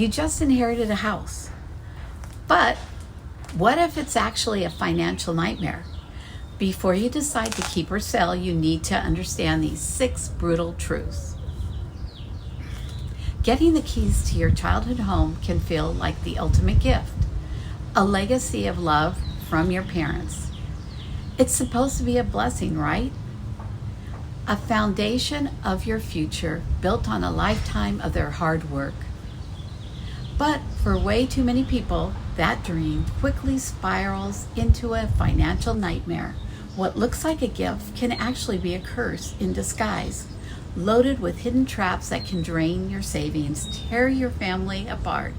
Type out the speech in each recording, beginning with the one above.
You just inherited a house. But what if it's actually a financial nightmare? Before you decide to keep or sell, you need to understand these 6 brutal truths. Getting the keys to your childhood home can feel like the ultimate gift, a legacy of love from your parents. It's supposed to be a blessing, right? A foundation of your future built on a lifetime of their hard work. But for way too many people, that dream quickly spirals into a financial nightmare. What looks like a gift can actually be a curse in disguise, loaded with hidden traps that can drain your savings, tear your family apart,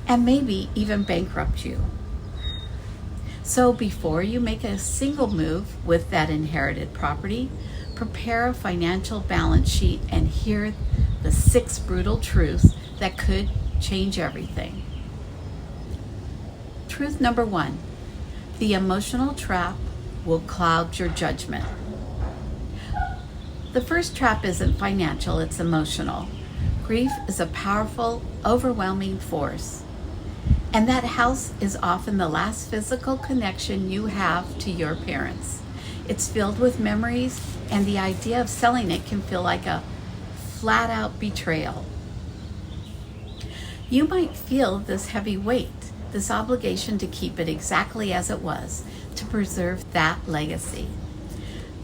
and maybe even bankrupt you. So before you make a single move with that inherited property, prepare a financial balance sheet and hear the 6 brutal truths that could change everything. Truth number 1, the emotional trap will cloud your judgment. The first trap isn't financial, it's emotional. Grief is a powerful, overwhelming force. And that house is often the last physical connection you have to your parents. It's filled with memories, and the idea of selling it can feel like a flat-out betrayal. You might feel this heavy weight, this obligation to keep it exactly as it was, to preserve that legacy.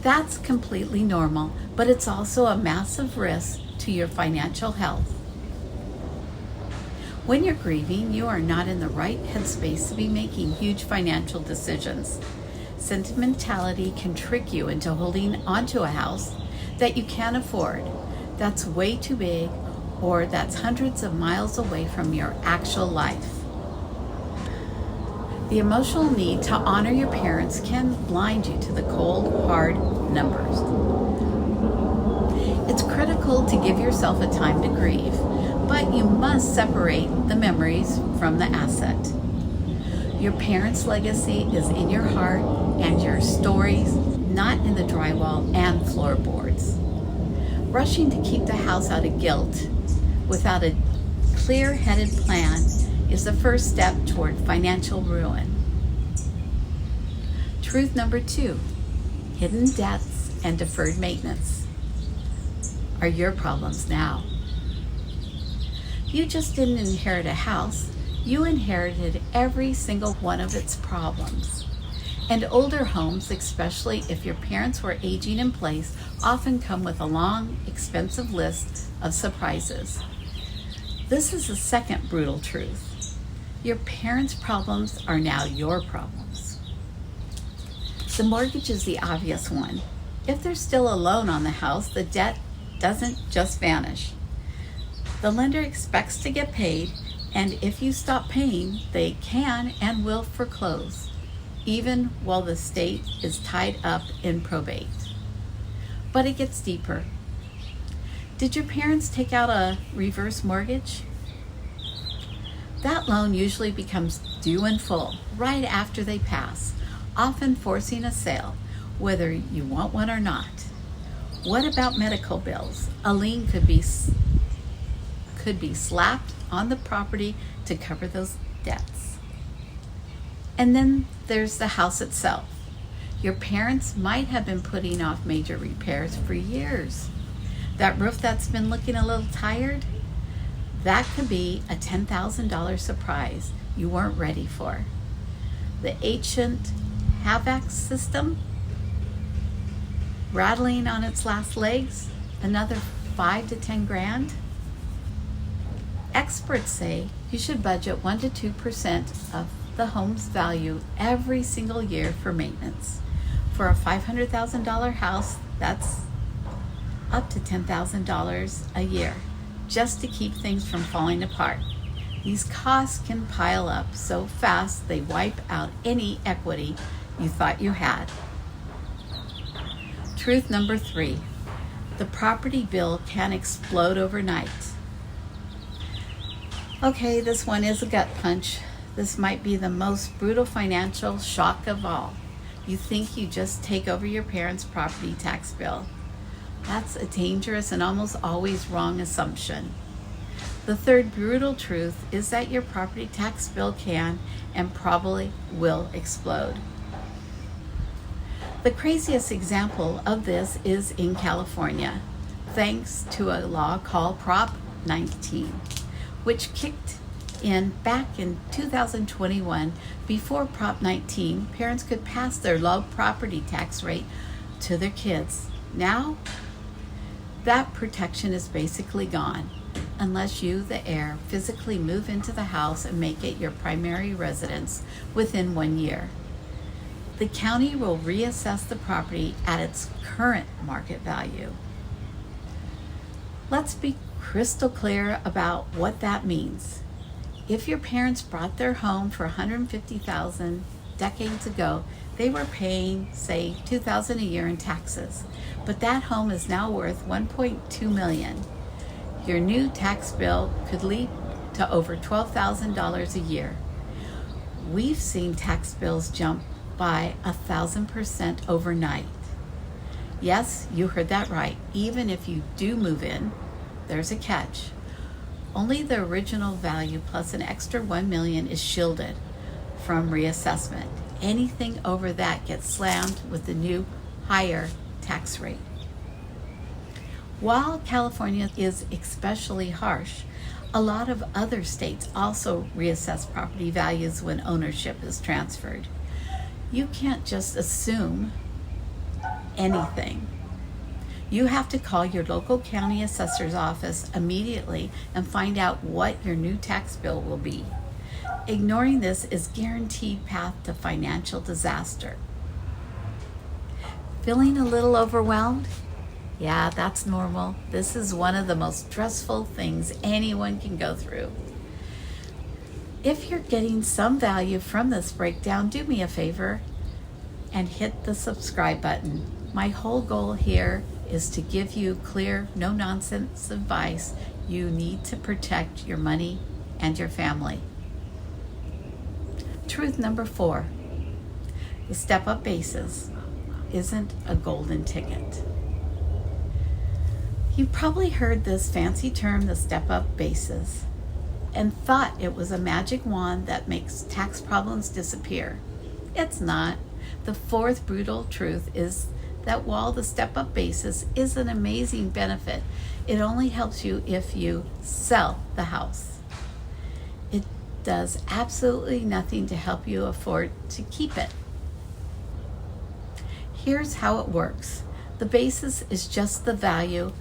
That's completely normal, but it's also a massive risk to your financial health. When you're grieving, you are not in the right headspace to be making huge financial decisions. Sentimentality can trick you into holding onto a house that you can't afford, that's way too big, or that's hundreds of miles away from your actual life. The emotional need to honor your parents can blind you to the cold, hard numbers. It's critical to give yourself a time to grieve, but you must separate the memories from the asset. Your parents' legacy is in your heart and your stories, not in the drywall and floorboards. Rushing to keep the house out of guilt without a clear-headed plan is the first step toward financial ruin. Truth number 2, hidden debts and deferred maintenance are your problems now. You just didn't inherit a house, you inherited every single one of its problems. And older homes, especially if your parents were aging in place, often come with a long, expensive list of surprises. This is the second brutal truth. Your parents' problems are now your problems. The mortgage is the obvious one. If there's still a loan on the house, the debt doesn't just vanish. The lender expects to get paid, and if you stop paying, they can and will foreclose, even while the estate is tied up in probate. But it gets deeper. Did your parents take out a reverse mortgage? That loan usually becomes due in full right after they pass, often forcing a sale, whether you want one or not. What about medical bills? A lien could be slapped on the property to cover those debts. And then there's the house itself. Your parents might have been putting off major repairs for years. That roof that's been looking a little tired, that could be a $10,000 surprise you weren't ready for. The ancient HVAC system rattling on its last legs, another 5 to 10 grand. Experts say you should budget 1 to 2% of the home's value every single year for maintenance. For a $500,000 house, that's up to $10,000 a year, just to keep things from falling apart. These costs can pile up so fast they wipe out any equity you thought you had. Truth number 3, the property bill can explode overnight. Okay, this one is a gut punch. This might be the most brutal financial shock of all. You think you just take over your parents' property tax bill. That's a dangerous and almost always wrong assumption. The third brutal truth is that your property tax bill can and probably will explode. The craziest example of this is in California, thanks to a law called Prop 19, which kicked in back in 2021. Before Prop 19, parents could pass their low property tax rate to their kids. Now, that protection is basically gone, unless you, the heir, physically move into the house and make it your primary residence within 1 year. The county will reassess the property at its current market value. Let's be crystal clear about what that means. If your parents bought their home for $150,000 decades ago, they were paying, say, $2,000 a year in taxes, but that home is now worth $1.2 million. Your new tax bill could leap to over $12,000 a year. We've seen tax bills jump by 1,000% overnight. Yes, you heard that right. Even if you do move in, there's a catch. Only the original value plus an extra $1 million is shielded from reassessment. Anything over that gets slammed with the new higher tax rate. While California is especially harsh, a lot of other states also reassess property values when ownership is transferred. You can't just assume anything. You have to call your local county assessor's office immediately and find out what your new tax bill will be. Ignoring this is guaranteed path to financial disaster. Feeling a little overwhelmed? Yeah, that's normal. This is one of the most stressful things anyone can go through. If you're getting some value from this breakdown, do me a favor and hit the subscribe button. My whole goal here is to give you clear, no-nonsense advice you need to protect your money and your family. Truth number 4, the step-up basis isn't a golden ticket. You probably heard this fancy term, the step-up basis, and thought it was a magic wand that makes tax problems disappear. It's not. The fourth brutal truth is that while the step-up basis is an amazing benefit, it only helps you if you sell the house. It does absolutely nothing to help you afford to keep it. Here's how it works. The basis is just the value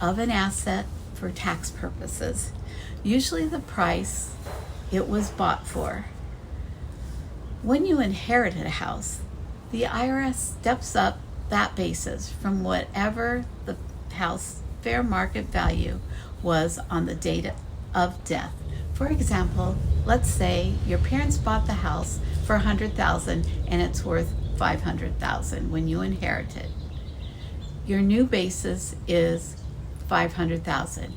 of an asset for tax purposes, usually the price it was bought for. When you inherit a house, the IRS steps up that basis from whatever the house fair market value was on the date of death. For example, let's say your parents bought the house for $100,000 and it's worth $500,000 when you inherit it. Your new basis is $500,000.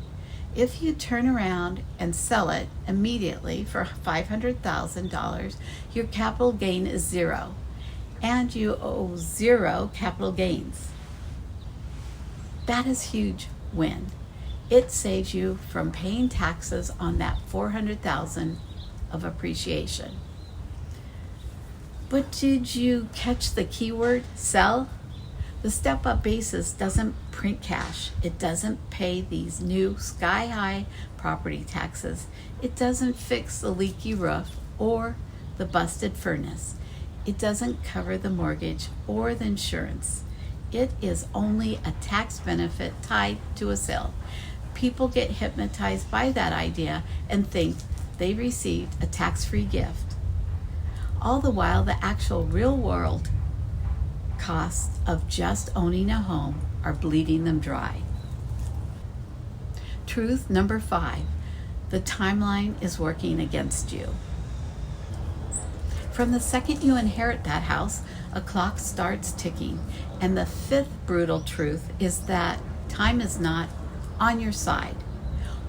If you turn around and sell it immediately for $500,000, your capital gain is zero, and you owe zero capital gains. That is huge win. It saves you from paying taxes on that $400,000 of appreciation. But did you catch the keyword, sell? The step-up basis doesn't print cash. It doesn't pay these new sky-high property taxes. It doesn't fix the leaky roof or the busted furnace. It doesn't cover the mortgage or the insurance. It is only a tax benefit tied to a sale. People get hypnotized by that idea and think they received a tax-free gift. All the while, the actual real-world costs of just owning a home are bleeding them dry. Truth number 5, the timeline is working against you. From the second you inherit that house, a clock starts ticking. And the 5th brutal truth is that time is not on your side.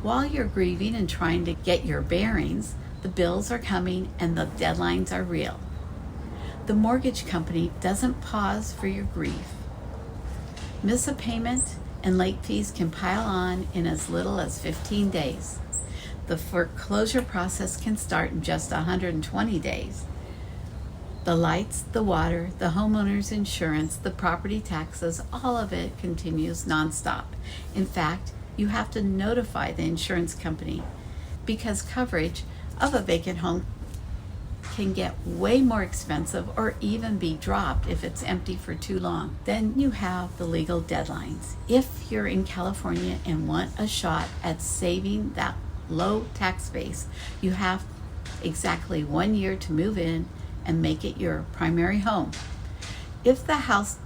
While you're grieving and trying to get your bearings, the bills are coming and the deadlines are real. The mortgage company doesn't pause for your grief. Miss a payment and late fees can pile on in as little as 15 days. The foreclosure process can start in just 120 days. The lights, the water, the homeowner's insurance, the property taxes, all of it continues nonstop. In fact, you have to notify the insurance company because coverage of a vacant home can get way more expensive or even be dropped if it's empty for too long. Then you have the legal deadlines. If you're in California and want a shot at saving that low tax base, you have exactly 1 year to move in and make it your primary home. If the house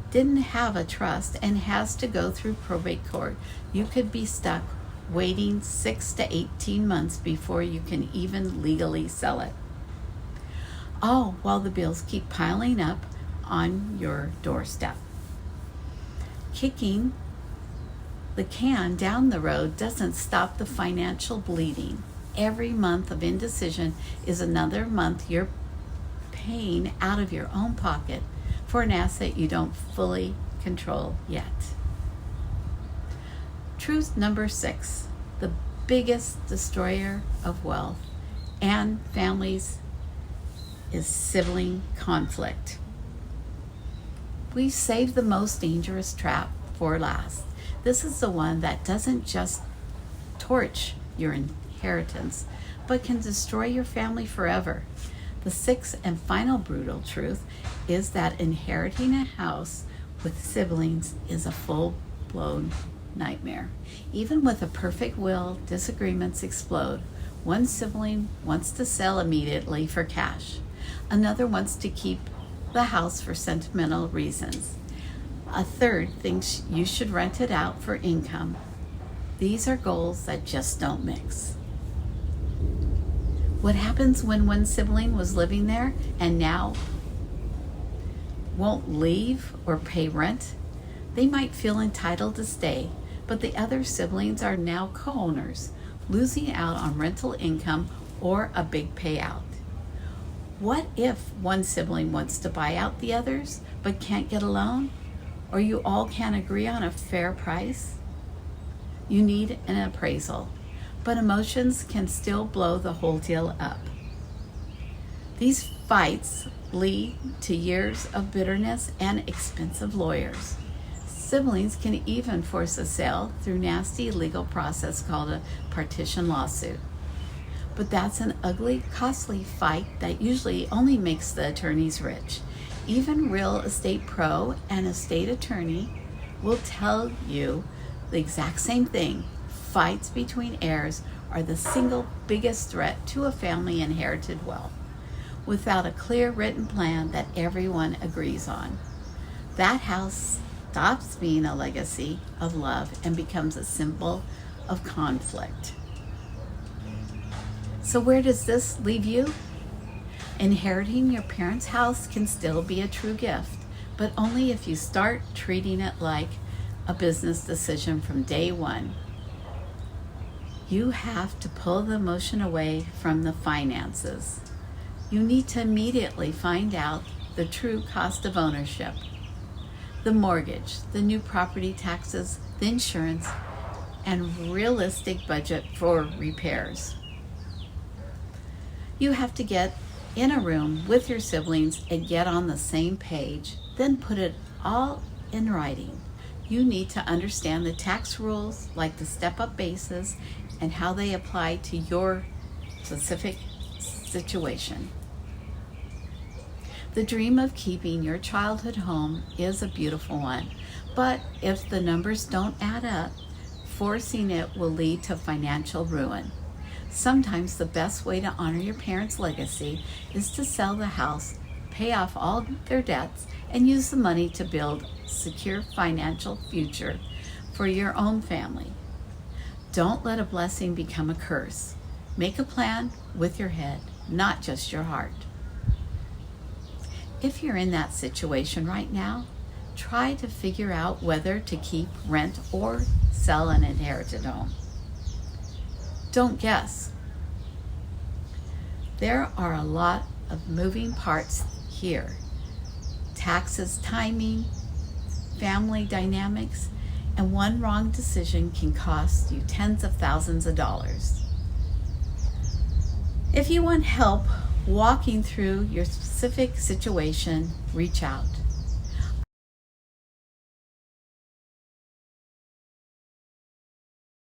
didn't have a trust and has to go through probate court, you could be stuck waiting 6 to 18 months before you can even legally sell it. All while the bills keep piling up on your doorstep. Kicking the can down the road doesn't stop the financial bleeding. Every month of indecision is another month you're paying out of your own pocket for an asset you don't fully control yet. Truth number 6, the biggest destroyer of wealth and families is sibling conflict. We save the most dangerous trap for last. This is the one that doesn't just torch your inheritance, but can destroy your family forever. The 6th and final brutal truth is that inheriting a house with siblings is a full-blown nightmare. Even with a perfect will, disagreements explode. One sibling wants to sell immediately for cash. Another wants to keep the house for sentimental reasons. A third thinks you should rent it out for income. These are goals that just don't mix. What happens when one sibling was living there and now won't leave or pay rent? They might feel entitled to stay, but the other siblings are now co-owners, losing out on rental income or a big payout. What if one sibling wants to buy out the others but can't get a loan? Or you all can't agree on a fair price? You need an appraisal, but emotions can still blow the whole deal up. These fights lead to years of bitterness and expensive lawyers. Siblings can even force a sale through nasty legal process called a partition lawsuit. But that's an ugly, costly fight that usually only makes the attorneys rich. Even real estate pro and estate attorney will tell you the exact same thing. Fights between heirs are the single biggest threat to a family inherited wealth, without a clear written plan that everyone agrees on. That house stops being a legacy of love and becomes a symbol of conflict. So where does this leave you? Inheriting your parents' house can still be a true gift, but only if you start treating it like a business decision from day one. You have to pull the emotion away from the finances. You need to immediately find out the true cost of ownership, the mortgage, the new property taxes, the insurance, and realistic budget for repairs. You have to get in a room with your siblings and get on the same page, then put it all in writing. You need to understand the tax rules, like the step-up basis, and how they apply to your specific situation. The dream of keeping your childhood home is a beautiful one, but if the numbers don't add up, forcing it will lead to financial ruin. Sometimes the best way to honor your parents' legacy is to sell the house, pay off all their debts, and use the money to build a secure financial future for your own family. Don't let a blessing become a curse. Make a plan with your head, not just your heart. If you're in that situation right now, try to figure out whether to keep, rent, or sell an inherited home. Don't guess. There are a lot of moving parts here. Taxes, timing, family dynamics, and one wrong decision can cost you tens of thousands of dollars. If you want help walking through your specific situation, reach out.